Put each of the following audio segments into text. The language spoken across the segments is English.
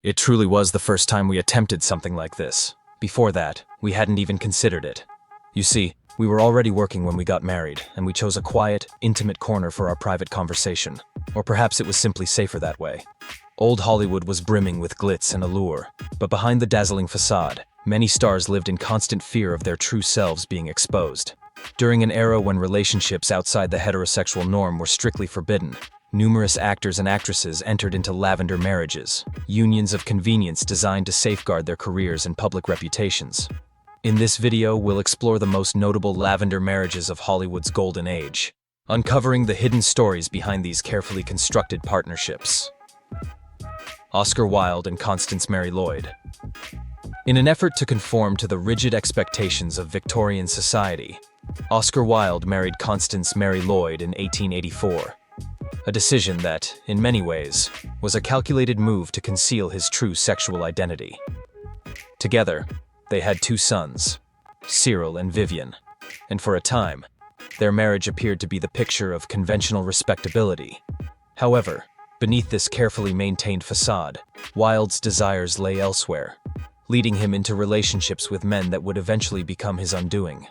It truly was the first time we attempted something like this. Before that, we hadn't even considered it. You see, we were already working when we got married, and we chose a quiet, intimate corner for our private conversation. Or perhaps it was simply safer that way. Old Hollywood was brimming with glitz and allure, but behind the dazzling facade, many stars lived in constant fear of their true selves being exposed. During an era when relationships outside the heterosexual norm were strictly forbidden, numerous actors and actresses entered into lavender marriages, unions of convenience designed to safeguard their careers and public reputations. In this video, we'll explore the most notable lavender marriages of Hollywood's golden age, uncovering the hidden stories behind these carefully constructed partnerships. Oscar Wilde and Constance Mary Lloyd. In an effort to conform to the rigid expectations of Victorian society, Oscar Wilde married Constance Mary Lloyd in 1884. A decision that, in many ways, was a calculated move to conceal his true sexual identity. Together, they had two sons, Cyril and Vivien, and for a time, their marriage appeared to be the picture of conventional respectability. However, beneath this carefully maintained facade, Wilde's desires lay elsewhere, leading him into relationships with men that would eventually become his undoing.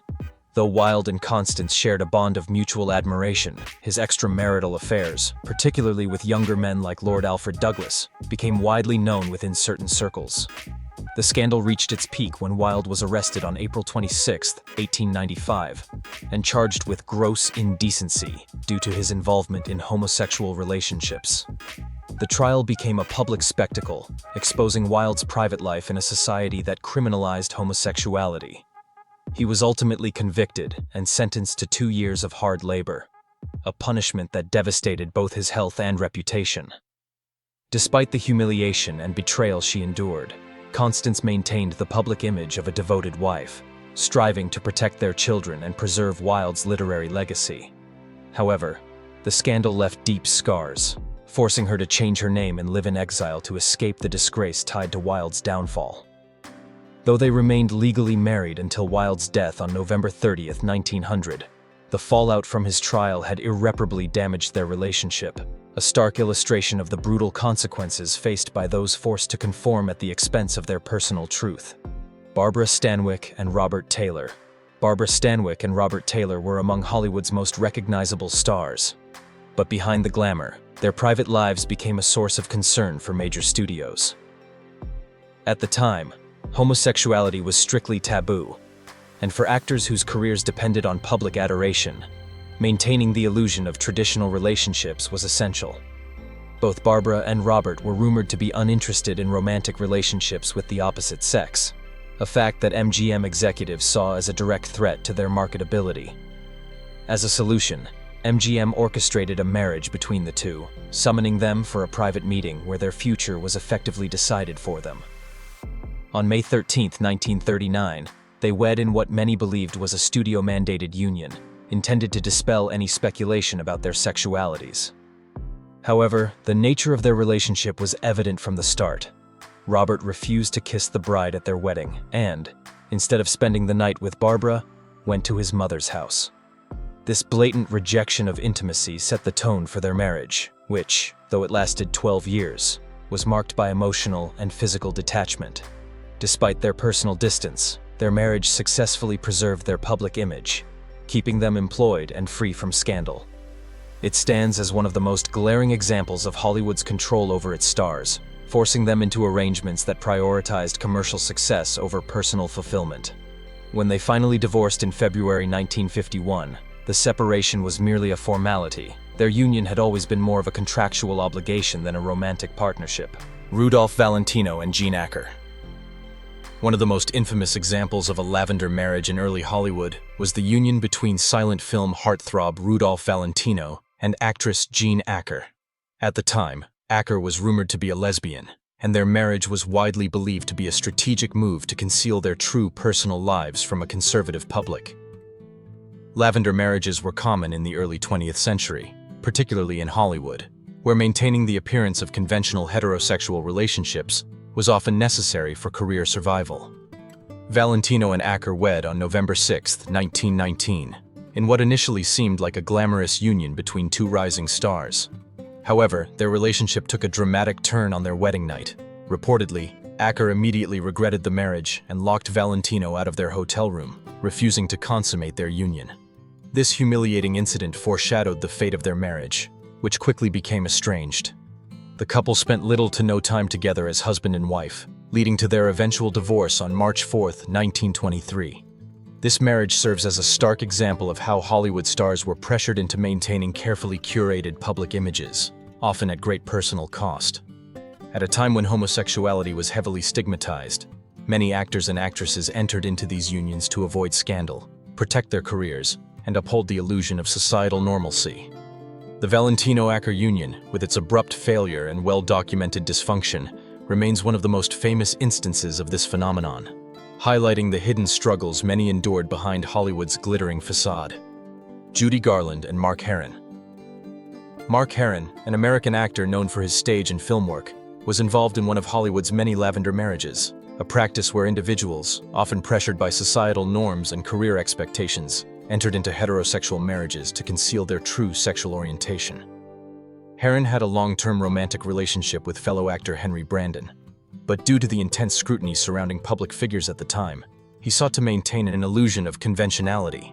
Though Wilde and Constance shared a bond of mutual admiration, his extramarital affairs, particularly with younger men like Lord Alfred Douglas, became widely known within certain circles. The scandal reached its peak when Wilde was arrested on April 26, 1895, and charged with gross indecency due to his involvement in homosexual relationships. The trial became a public spectacle, exposing Wilde's private life in a society that criminalized homosexuality. He was ultimately convicted and sentenced to 2 years of hard labor, a punishment that devastated both his health and reputation. Despite the humiliation and betrayal she endured, Constance maintained the public image of a devoted wife, striving to protect their children and preserve Wilde's literary legacy. However, the scandal left deep scars, forcing her to change her name and live in exile to escape the disgrace tied to Wilde's downfall. Though they remained legally married until Wilde's death on November 30, 1900, the fallout from his trial had irreparably damaged their relationship, a stark illustration of the brutal consequences faced by those forced to conform at the expense of their personal truth. Barbara Stanwyck and Robert Taylor. Barbara Stanwyck and Robert Taylor were among Hollywood's most recognizable stars. But behind the glamour, their private lives became a source of concern for major studios. At the time, homosexuality was strictly taboo, and for actors whose careers depended on public adoration, maintaining the illusion of traditional relationships was essential. Both Barbara and Robert were rumored to be uninterested in romantic relationships with the opposite sex, a fact that MGM executives saw as a direct threat to their marketability. As a solution, MGM orchestrated a marriage between the two, summoning them for a private meeting where their future was effectively decided for them. On May 13, 1939, they wed in what many believed was a studio-mandated union, intended to dispel any speculation about their sexualities. However, the nature of their relationship was evident from the start. Robert refused to kiss the bride at their wedding and, instead of spending the night with Barbara, went to his mother's house. This blatant rejection of intimacy set the tone for their marriage, which, though it lasted 12 years, was marked by emotional and physical detachment. Despite their personal distance, their marriage successfully preserved their public image, keeping them employed and free from scandal. It stands as one of the most glaring examples of Hollywood's control over its stars, forcing them into arrangements that prioritized commercial success over personal fulfillment. When they finally divorced in February 1951, the separation was merely a formality. Their union had always been more of a contractual obligation than a romantic partnership. Rudolph Valentino and Jean Acker. One of the most infamous examples of a lavender marriage in early Hollywood was the union between silent film heartthrob Rudolph Valentino and actress Jean Acker. At the time, Acker was rumored to be a lesbian, and their marriage was widely believed to be a strategic move to conceal their true personal lives from a conservative public. Lavender marriages were common in the early 20th century, particularly in Hollywood, where maintaining the appearance of conventional heterosexual relationships was often necessary for career survival. Valentino and Acker wed on November 6, 1919, in what initially seemed like a glamorous union between two rising stars. However, their relationship took a dramatic turn on their wedding night, Reportedly, Acker immediately regretted the marriage and locked Valentino out of their hotel room, refusing to consummate their union. This humiliating incident foreshadowed the fate of their marriage, which quickly became estranged. The couple spent little to no time together as husband and wife, leading to their eventual divorce on March 4, 1923. This marriage serves as a stark example of how Hollywood stars were pressured into maintaining carefully curated public images, often at great personal cost. At a time when homosexuality was heavily stigmatized, many actors and actresses entered into these unions to avoid scandal, protect their careers, and uphold the illusion of societal normalcy. The Valentino-Acker union, with its abrupt failure and well-documented dysfunction, remains one of the most famous instances of this phenomenon, highlighting the hidden struggles many endured behind Hollywood's glittering facade. Judy Garland and Mark Herron. Mark Herron, an American actor known for his stage and film work, was involved in one of Hollywood's many lavender marriages, a practice where individuals, often pressured by societal norms and career expectations, entered into heterosexual marriages to conceal their true sexual orientation. Herron had a long-term romantic relationship with fellow actor Henry Brandon, but due to the intense scrutiny surrounding public figures at the time, he sought to maintain an illusion of conventionality.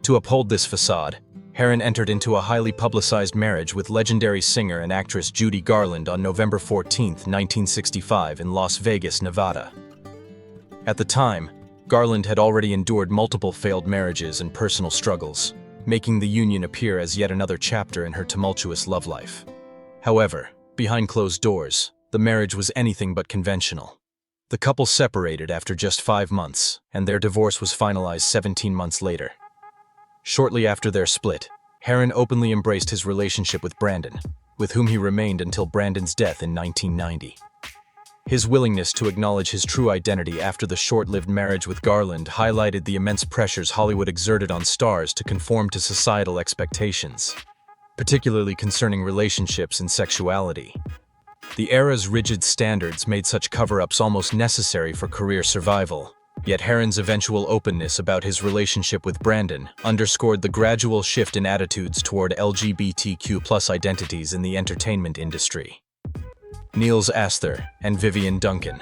To uphold this facade, Herron entered into a highly publicized marriage with legendary singer and actress Judy Garland on November 14, 1965 in Las Vegas, Nevada. At the time, Garland had already endured multiple failed marriages and personal struggles, making the union appear as yet another chapter in her tumultuous love life. However, behind closed doors, the marriage was anything but conventional. The couple separated after just 5 months, and their divorce was finalized 17 months later. Shortly after their split, Herron openly embraced his relationship with Brandon, with whom he remained until Brandon's death in 1990. His willingness to acknowledge his true identity after the short-lived marriage with Garland highlighted the immense pressures Hollywood exerted on stars to conform to societal expectations, particularly concerning relationships and sexuality. The era's rigid standards made such cover-ups almost necessary for career survival, yet Herron's eventual openness about his relationship with Brandon underscored the gradual shift in attitudes toward LGBTQ+ identities in the entertainment industry. Nils Asther and Vivien Duncan.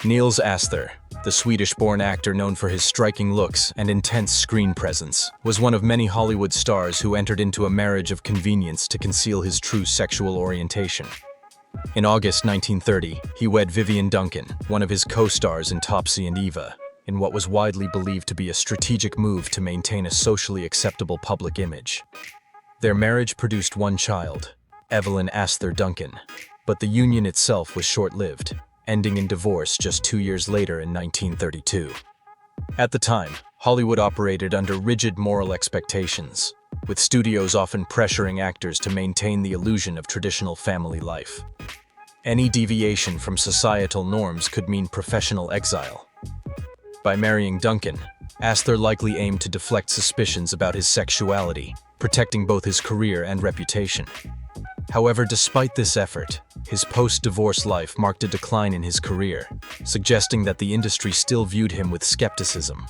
Nils Asther, the Swedish-born actor known for his striking looks and intense screen presence, was one of many Hollywood stars who entered into a marriage of convenience to conceal his true sexual orientation. In August 1930, he wed Vivien Duncan, one of his co-stars in Topsy and Eva, in what was widely believed to be a strategic move to maintain a socially acceptable public image. Their marriage produced one child, Evelyn Asther Duncan, but the union itself was short-lived, ending in divorce just 2 years later in 1932. At the time, Hollywood operated under rigid moral expectations, with studios often pressuring actors to maintain the illusion of traditional family life. Any deviation from societal norms could mean professional exile. By marrying Duncan, Asther likely aimed to deflect suspicions about his sexuality, protecting both his career and reputation. However, despite this effort, his post-divorce life marked a decline in his career, suggesting that the industry still viewed him with skepticism.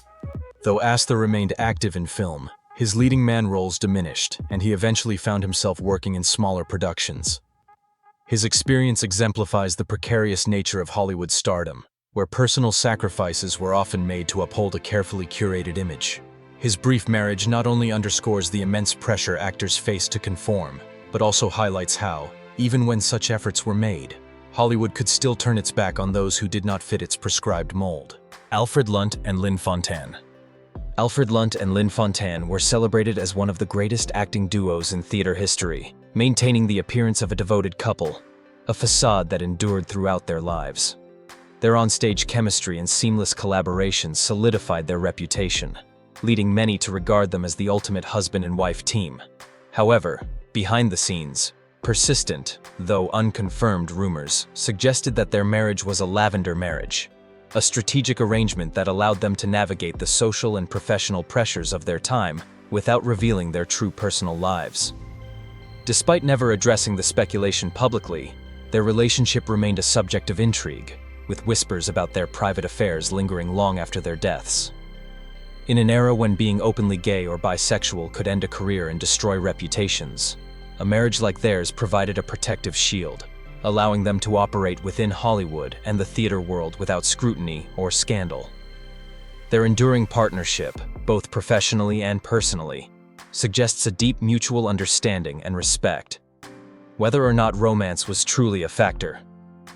Though Asther remained active in film, his leading man roles diminished, and he eventually found himself working in smaller productions. His experience exemplifies the precarious nature of Hollywood stardom, where personal sacrifices were often made to uphold a carefully curated image. His brief marriage not only underscores the immense pressure actors face to conform, but also highlights how, even when such efforts were made, Hollywood could still turn its back on those who did not fit its prescribed mold. Alfred Lunt and Lynn Fontanne. Alfred Lunt and Lynn Fontanne were celebrated as one of the greatest acting duos in theater history, maintaining the appearance of a devoted couple, a facade that endured throughout their lives. Their onstage chemistry and seamless collaborations solidified their reputation, leading many to regard them as the ultimate husband and wife team. However, behind the scenes, persistent, though unconfirmed rumors suggested that their marriage was a lavender marriage, a strategic arrangement that allowed them to navigate the social and professional pressures of their time without revealing their true personal lives. Despite never addressing the speculation publicly, their relationship remained a subject of intrigue, with whispers about their private affairs lingering long after their deaths. In an era when being openly gay or bisexual could end a career and destroy reputations, a marriage like theirs provided a protective shield, allowing them to operate within Hollywood and the theater world without scrutiny or scandal. Their enduring partnership, both professionally and personally, suggests a deep mutual understanding and respect. Whether or not romance was truly a factor,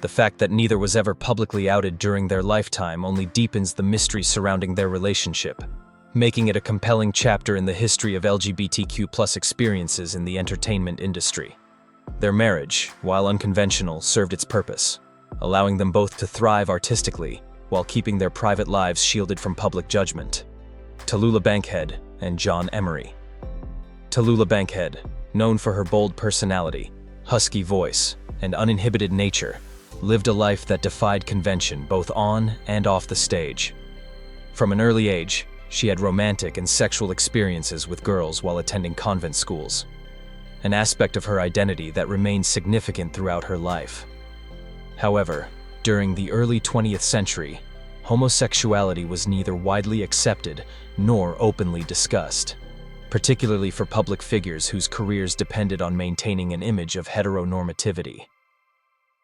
the fact that neither was ever publicly outed during their lifetime only deepens the mystery surrounding their relationship, making it a compelling chapter in the history of LGBTQ+ experiences in the entertainment industry. Their marriage, while unconventional, served its purpose, allowing them both to thrive artistically while keeping their private lives shielded from public judgment. Tallulah Bankhead and John Emery. Tallulah Bankhead, known for her bold personality, husky voice, and uninhibited nature, lived a life that defied convention both on and off the stage. From an early age, she had romantic and sexual experiences with girls while attending convent schools, an aspect of her identity that remained significant throughout her life. However, during the early 20th century, homosexuality was neither widely accepted nor openly discussed, particularly for public figures whose careers depended on maintaining an image of heteronormativity.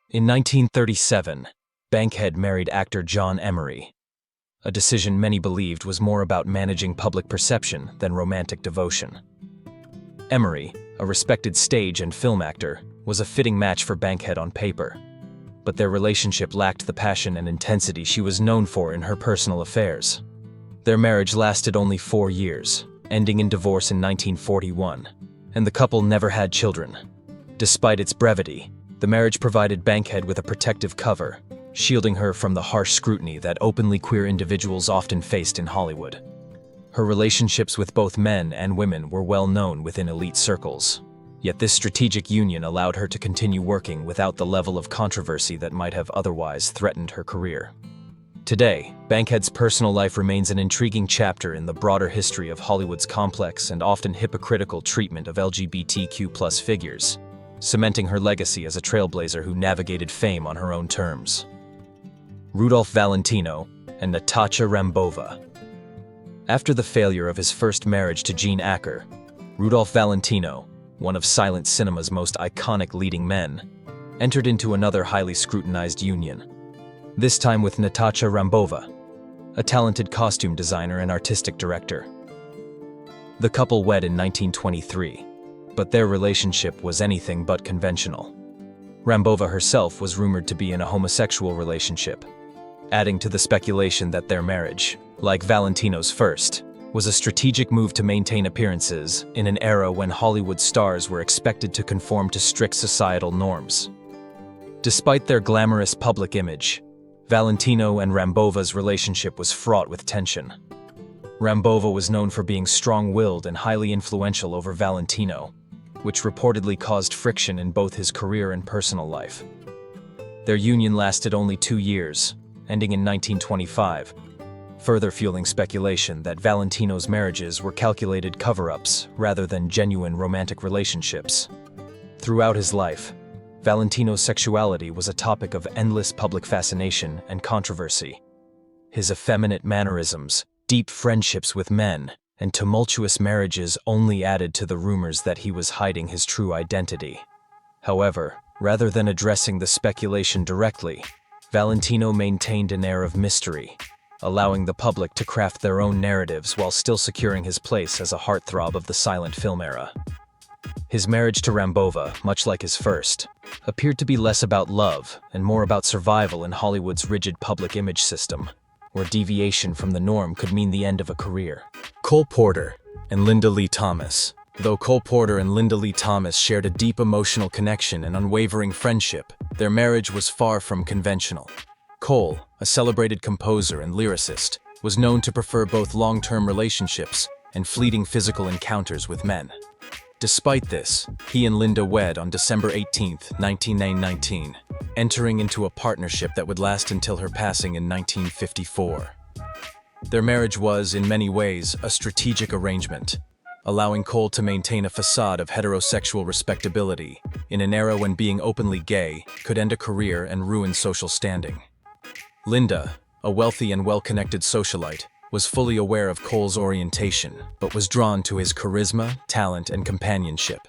In 1937, Bankhead married actor John Emery, a decision many believed was more about managing public perception than romantic devotion. Emery, a respected stage and film actor, was a fitting match for Bankhead on paper, but their relationship lacked the passion and intensity she was known for in her personal affairs. Their marriage lasted only 4 years, ending in divorce in 1941, and the couple never had children. Despite its brevity, the marriage provided Bankhead with a protective cover, shielding her from the harsh scrutiny that openly queer individuals often faced in Hollywood. Her relationships with both men and women were well known within elite circles, yet this strategic union allowed her to continue working without the level of controversy that might have otherwise threatened her career. Today, Bankhead's personal life remains an intriguing chapter in the broader history of Hollywood's complex and often hypocritical treatment of LGBTQ+ figures, cementing her legacy as a trailblazer who navigated fame on her own terms. Rudolph Valentino and Natacha Rambova. After the failure of his first marriage to Jean Acker, Rudolph Valentino, one of silent cinema's most iconic leading men, entered into another highly scrutinized union, this time with Natacha Rambova, a talented costume designer and artistic director. The couple wed in 1923, but their relationship was anything but conventional. Rambova herself was rumored to be in a homosexual relationship, adding to the speculation that their marriage, like Valentino's first, was a strategic move to maintain appearances in an era when Hollywood stars were expected to conform to strict societal norms. Despite their glamorous public image, Valentino and Rambova's relationship was fraught with tension. Rambova was known for being strong-willed and highly influential over Valentino, which reportedly caused friction in both his career and personal life. Their union lasted only 2 years, ending in 1925, further fueling speculation that Valentino's marriages were calculated cover-ups rather than genuine romantic relationships. Throughout his life, Valentino's sexuality was a topic of endless public fascination and controversy. His effeminate mannerisms, deep friendships with men, and tumultuous marriages only added to the rumors that he was hiding his true identity. However, rather than addressing the speculation directly, Valentino maintained an air of mystery, allowing the public to craft their own narratives while still securing his place as a heartthrob of the silent film era. His marriage to Rambova, much like his first, appeared to be less about love and more about survival in Hollywood's rigid public image system, where deviation from the norm could mean the end of a career. Cole Porter and Linda Lee Thomas. Though Cole Porter and Linda Lee Thomas shared a deep emotional connection and unwavering friendship, their marriage was far from conventional. Cole, a celebrated composer and lyricist, was known to prefer both long-term relationships and fleeting physical encounters with men. Despite this, he and Linda wed on December 18, 1919, entering into a partnership that would last until her passing in 1954. Their marriage was, in many ways, a strategic arrangement, allowing Cole to maintain a facade of heterosexual respectability in an era when being openly gay could end a career and ruin social standing. Linda, a wealthy and well-connected socialite, was fully aware of Cole's orientation, but was drawn to his charisma, talent, and companionship.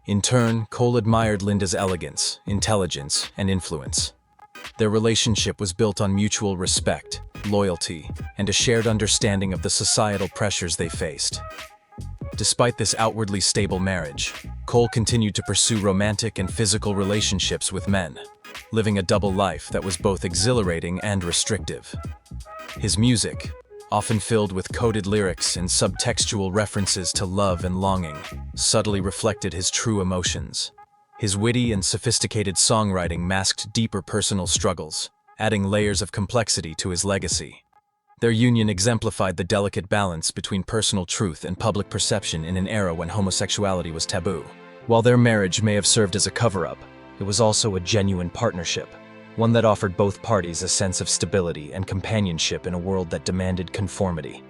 In turn, Cole admired Linda's elegance, intelligence, and influence. Their relationship was built on mutual respect, loyalty, and a shared understanding of the societal pressures they faced. Despite this outwardly stable marriage, Cole continued to pursue romantic and physical relationships with men, living a double life that was both exhilarating and restrictive. His music, often filled with coded lyrics and subtextual references to love and longing, subtly reflected his true emotions. His witty and sophisticated songwriting masked deeper personal struggles, adding layers of complexity to his legacy. Their union exemplified the delicate balance between personal truth and public perception in an era when homosexuality was taboo. While their marriage may have served as a cover-up, it was also a genuine partnership, one that offered both parties a sense of stability and companionship in a world that demanded conformity.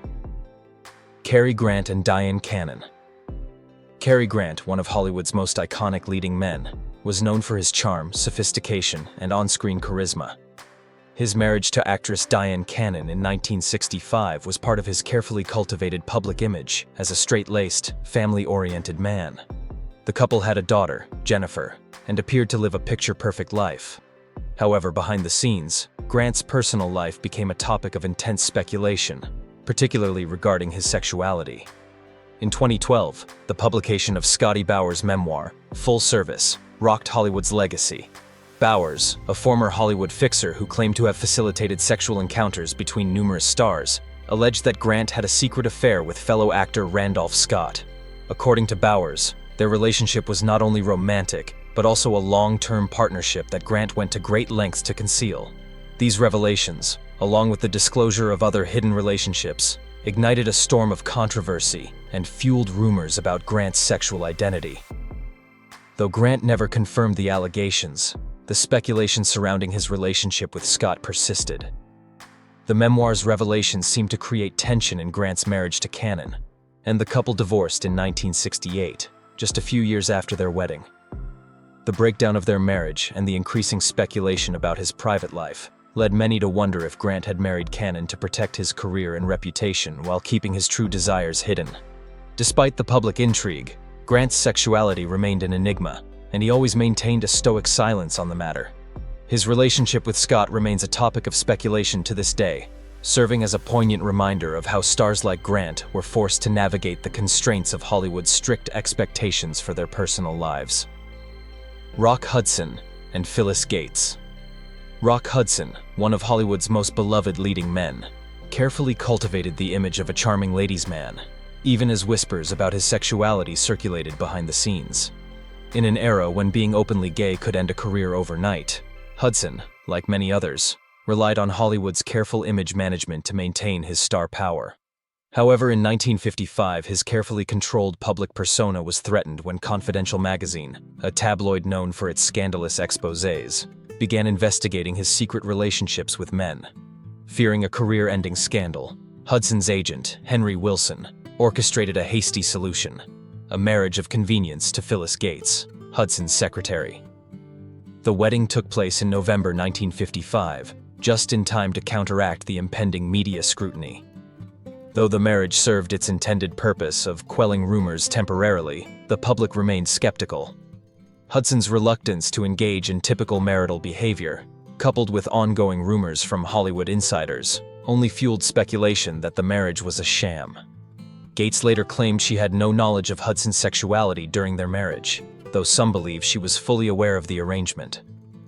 Cary Grant and Dyan Cannon. Cary Grant, one of Hollywood's most iconic leading men, was known for his charm, sophistication, and on-screen charisma. His marriage to actress Dyan Cannon in 1965 was part of his carefully cultivated public image as a straight-laced, family-oriented man. The couple had a daughter, Jennifer, and appeared to live a picture-perfect life. However, behind the scenes, Grant's personal life became a topic of intense speculation, particularly regarding his sexuality. In 2012, the publication of Scotty Bowers' memoir, Full Service, rocked Hollywood's legacy. Bowers, a former Hollywood fixer who claimed to have facilitated sexual encounters between numerous stars, alleged that Grant had a secret affair with fellow actor Randolph Scott. According to Bowers, their relationship was not only romantic, but also a long-term partnership that Grant went to great lengths to conceal. These revelations, along with the disclosure of other hidden relationships, ignited a storm of controversy and fueled rumors about Grant's sexual identity. Though Grant never confirmed the allegations, the speculation surrounding his relationship with Scott persisted. The memoir's revelations seemed to create tension in Grant's marriage to Cannon, and the couple divorced in 1968, just a few years after their wedding. The breakdown of their marriage and the increasing speculation about his private life led many to wonder if Grant had married Cannon to protect his career and reputation while keeping his true desires hidden. Despite the public intrigue, Grant's sexuality remained an enigma, and he always maintained a stoic silence on the matter. His relationship with Scott remains a topic of speculation to this day, serving as a poignant reminder of how stars like Grant were forced to navigate the constraints of Hollywood's strict expectations for their personal lives. Rock Hudson and Phyllis Gates. Rock Hudson, one of Hollywood's most beloved leading men, carefully cultivated the image of a charming ladies' man, even as whispers about his sexuality circulated behind the scenes. In an era when being openly gay could end a career overnight, Hudson, like many others, relied on Hollywood's careful image management to maintain his star power. However, in 1955, his carefully controlled public persona was threatened when Confidential magazine, a tabloid known for its scandalous exposés, began investigating his secret relationships with men. Fearing a career-ending scandal, Hudson's agent, Henry Wilson, orchestrated a hasty solution: a marriage of convenience to Phyllis Gates, Hudson's secretary. The wedding took place in November 1955, just in time to counteract the impending media scrutiny. Though the marriage served its intended purpose of quelling rumors temporarily, the public remained skeptical. Hudson's reluctance to engage in typical marital behavior, coupled with ongoing rumors from Hollywood insiders, only fueled speculation that the marriage was a sham. Gates later claimed she had no knowledge of Hudson's sexuality during their marriage, though some believe she was fully aware of the arrangement.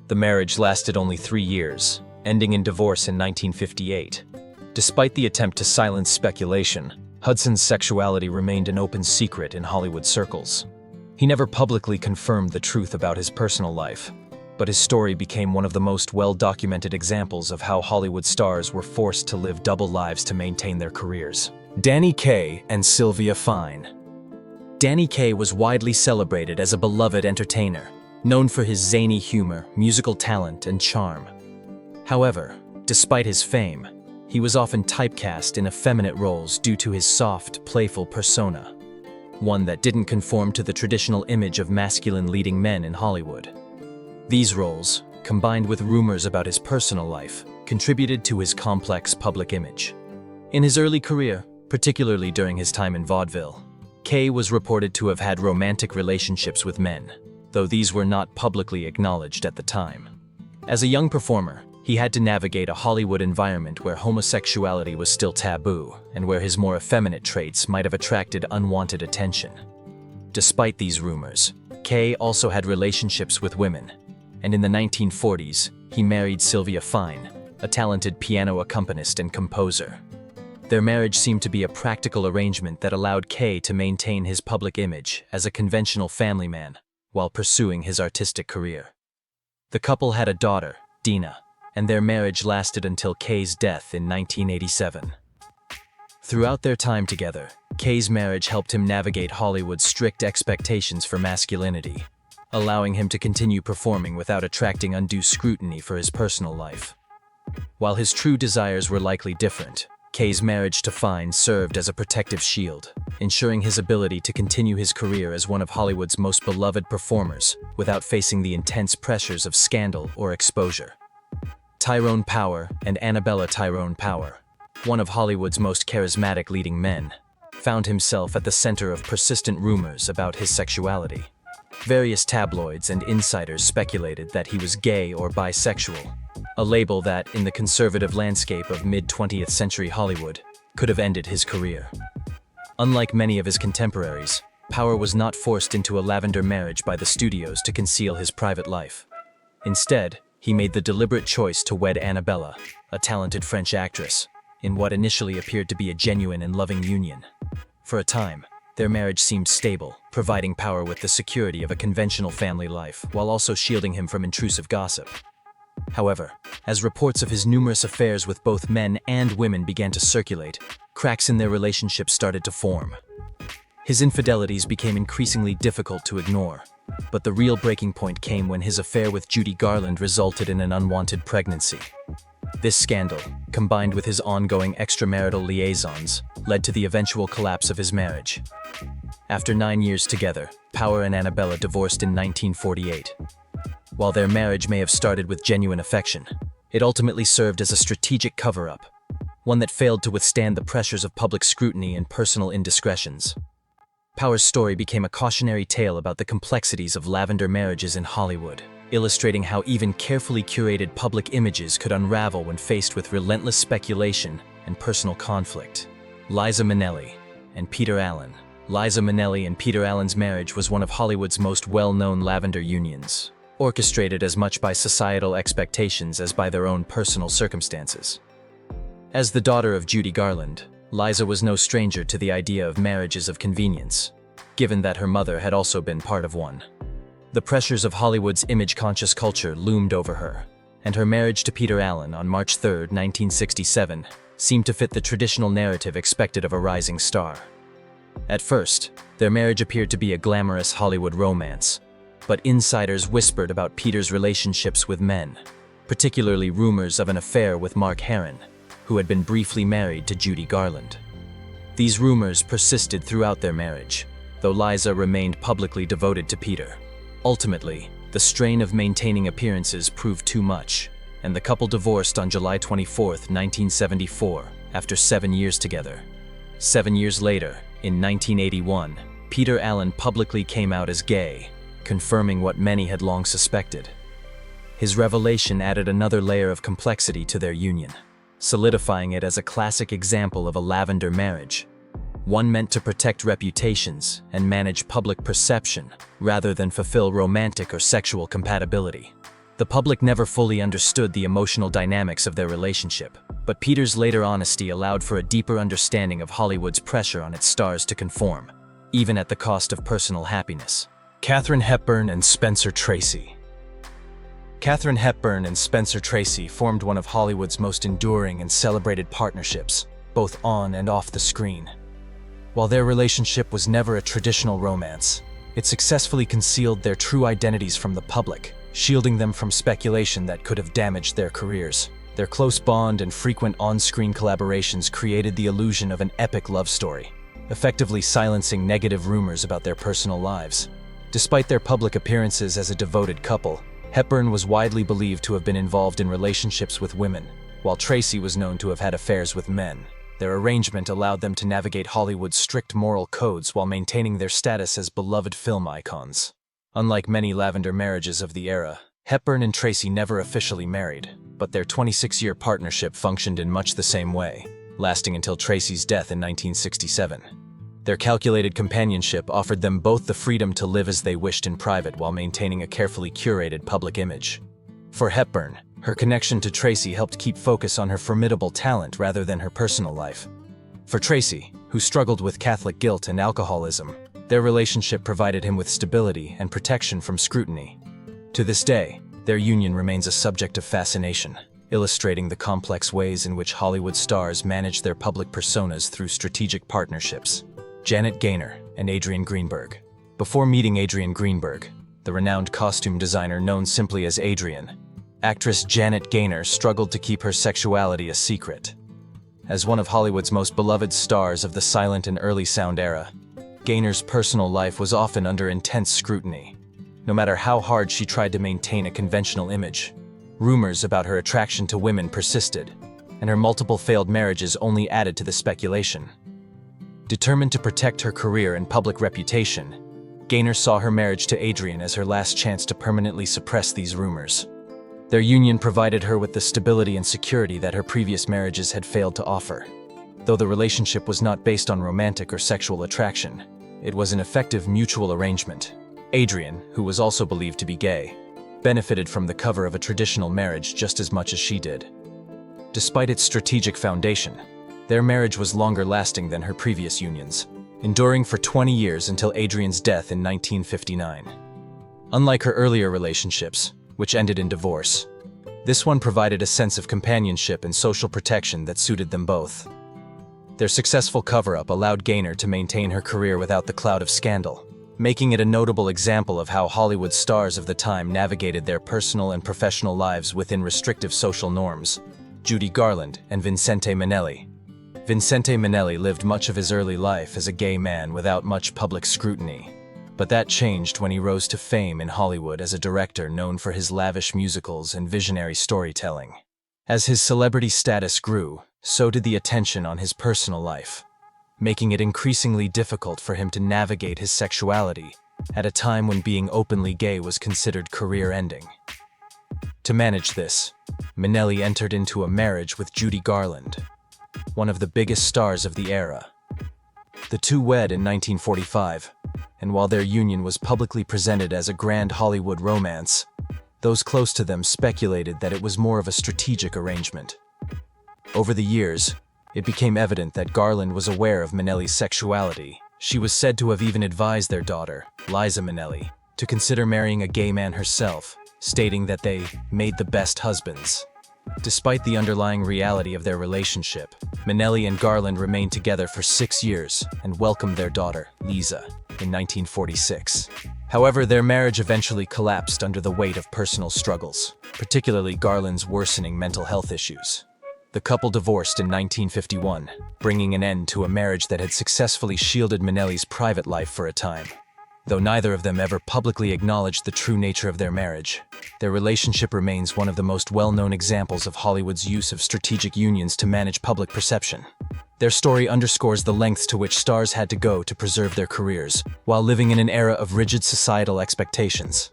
The marriage lasted only 3 years, ending in divorce in 1958. Despite the attempt to silence speculation, Hudson's sexuality remained an open secret in Hollywood circles. He never publicly confirmed the truth about his personal life, but his story became one of the most well-documented examples of how Hollywood stars were forced to live double lives to maintain their careers. Kaye and Sylvia Fine. Kaye was widely celebrated as a beloved entertainer, known for his zany humor, musical talent, and charm. However, despite his fame, he was often typecast in effeminate roles due to his soft, playful persona, one that didn't conform to the traditional image of masculine leading men in Hollywood. These roles, combined with rumors about his personal life, contributed to his complex public image. In his early career, particularly during his time in vaudeville, Kaye was reported to have had romantic relationships with men, though these were not publicly acknowledged at the time. As a young performer, he had to navigate a Hollywood environment where homosexuality was still taboo and where his more effeminate traits might have attracted unwanted attention. Despite these rumors, Kaye also had relationships with women, and in the 1940s, he married Sylvia Fine, a talented piano accompanist and composer. Their marriage seemed to be a practical arrangement that allowed Kaye to maintain his public image as a conventional family man while pursuing his artistic career. The couple had a daughter, Dina, and their marriage lasted until Kaye's death in 1987. Throughout their time together, Kaye's marriage helped him navigate Hollywood's strict expectations for masculinity, allowing him to continue performing without attracting undue scrutiny for his personal life. While his true desires were likely different, Kaye's marriage to Fine served as a protective shield, ensuring his ability to continue his career as one of Hollywood's most beloved performers without facing the intense pressures of scandal or exposure. Tyrone Power and Annabella Tyrone Power, one of Hollywood's most charismatic leading men, found himself at the center of persistent rumors about his sexuality. Various tabloids and insiders speculated that he was gay or bisexual, a label that, in the conservative landscape of mid-20th century Hollywood, could have ended his career. Unlike many of his contemporaries, Power was not forced into a Lavender marriage by the studios to conceal his private life. Instead, he made the deliberate choice to wed Annabella, a talented French actress, in what initially appeared to be a genuine and loving union. For a time, their marriage seemed stable, providing Power with the security of a conventional family life while also shielding him from intrusive gossip. However, as reports of his numerous affairs with both men and women began to circulate, cracks in their relationship started to form. His infidelities became increasingly difficult to ignore, but the real breaking point came when his affair with Judy Garland resulted in an unwanted pregnancy. This scandal, combined with his ongoing extramarital liaisons, led to the eventual collapse of his marriage. After 9 years together, Power and Annabella divorced in 1948. While their marriage may have started with genuine affection, it ultimately served as a strategic cover-up, one that failed to withstand the pressures of public scrutiny and personal indiscretions. Power's story became a cautionary tale about the complexities of Lavender marriages in Hollywood, illustrating how even carefully curated public images could unravel when faced with relentless speculation and personal conflict. Liza Minnelli and Peter Allen. Liza Minnelli and Peter Allen's marriage was one of Hollywood's most well-known Lavender unions, orchestrated as much by societal expectations as by their own personal circumstances. As the daughter of Judy Garland, Liza was no stranger to the idea of marriages of convenience, given that her mother had also been part of one. The pressures of Hollywood's image-conscious culture loomed over her, and her marriage to Peter Allen on March 3, 1967, seemed to fit the traditional narrative expected of a rising star. At first, their marriage appeared to be a glamorous Hollywood romance, but insiders whispered about Peter's relationships with men, particularly rumors of an affair with Mark Herron, who had been briefly married to Judy Garland. These rumors persisted throughout their marriage, though Liza remained publicly devoted to Peter. Ultimately, the strain of maintaining appearances proved too much, and the couple divorced on July 24, 1974, after 7 years together. 7 years later, in 1981, Peter Allen publicly came out as gay, confirming what many had long suspected. His revelation added another layer of complexity to their union, solidifying it as a classic example of a Lavender marriage, one meant to protect reputations and manage public perception rather than fulfill romantic or sexual compatibility. The public never fully understood the emotional dynamics of their relationship, but Peter's later honesty allowed for a deeper understanding of Hollywood's pressure on its stars to conform, even at the cost of personal happiness. Katharine Hepburn and Spencer Tracy. Katharine Hepburn and Spencer Tracy formed one of Hollywood's most enduring and celebrated partnerships, both on and off the screen. While their relationship was never a traditional romance, it successfully concealed their true identities from the public, shielding them from speculation that could have damaged their careers. Their close bond and frequent on-screen collaborations created the illusion of an epic love story, effectively silencing negative rumors about their personal lives. Despite their public appearances as a devoted couple, Hepburn was widely believed to have been involved in relationships with women, while Tracy was known to have had affairs with men. Their arrangement allowed them to navigate Hollywood's strict moral codes while maintaining their status as beloved film icons. Unlike many Lavender marriages of the era, Hepburn and Tracy never officially married, but their 26-year partnership functioned in much the same way, lasting until Tracy's death in 1967. Their calculated companionship offered them both the freedom to live as they wished in private while maintaining a carefully curated public image. For Hepburn, her connection to Tracy helped keep focus on her formidable talent rather than her personal life. For Tracy, who struggled with Catholic guilt and alcoholism, their relationship provided him with stability and protection from scrutiny. To this day, their union remains a subject of fascination, illustrating the complex ways in which Hollywood stars manage their public personas through strategic partnerships. Janet Gaynor and Adrian Greenberg. Before meeting Adrian Greenberg, the renowned costume designer known simply as Adrian, actress Janet Gaynor struggled to keep her sexuality a secret. As one of Hollywood's most beloved stars of the silent and early sound era, Gaynor's personal life was often under intense scrutiny. No matter how hard she tried to maintain a conventional image, rumors about her attraction to women persisted, and her multiple failed marriages only added to the speculation. Determined to protect her career and public reputation, Gaynor saw her marriage to Adrian as her last chance to permanently suppress these rumors. Their union provided her with the stability and security that her previous marriages had failed to offer. Though the relationship was not based on romantic or sexual attraction, it was an effective mutual arrangement. Adrian, who was also believed to be gay, benefited from the cover of a traditional marriage just as much as she did. Despite its strategic foundation, their marriage was longer lasting than her previous unions, enduring for 20 years until Adrian's death in 1959. Unlike her earlier relationships, which ended in divorce, this one provided a sense of companionship and social protection that suited them both. Their successful cover-up allowed Gaynor to maintain her career without the cloud of scandal, making it a notable example of how Hollywood stars of the time navigated their personal and professional lives within restrictive social norms. Judy Garland and Vincente Minnelli. Vincente Minnelli lived much of his early life as a gay man without much public scrutiny, but that changed when he rose to fame in Hollywood as a director known for his lavish musicals and visionary storytelling. As his celebrity status grew, so did the attention on his personal life, making it increasingly difficult for him to navigate his sexuality at a time when being openly gay was considered career-ending. To manage this, Minnelli entered into a marriage with Judy Garland, one of the biggest stars of the era. The two wed in 1945, and while their union was publicly presented as a grand Hollywood romance, those close to them speculated that it was more of a strategic arrangement. Over the years, it became evident that Garland was aware of Minnelli's sexuality. She was said to have even advised their daughter, Liza Minnelli, to consider marrying a gay man herself, stating that they made the best husbands. Despite the underlying reality of their relationship, Minnelli and Garland remained together for 6 years and welcomed their daughter, Liza, in 1946. However, their marriage eventually collapsed under the weight of personal struggles, particularly Garland's worsening mental health issues. The couple divorced in 1951, bringing an end to a marriage that had successfully shielded Minnelli's private life for a time. Though neither of them ever publicly acknowledged the true nature of their marriage, their relationship remains one of the most well-known examples of Hollywood's use of strategic unions to manage public perception. Their story underscores the lengths to which stars had to go to preserve their careers, while living in an era of rigid societal expectations.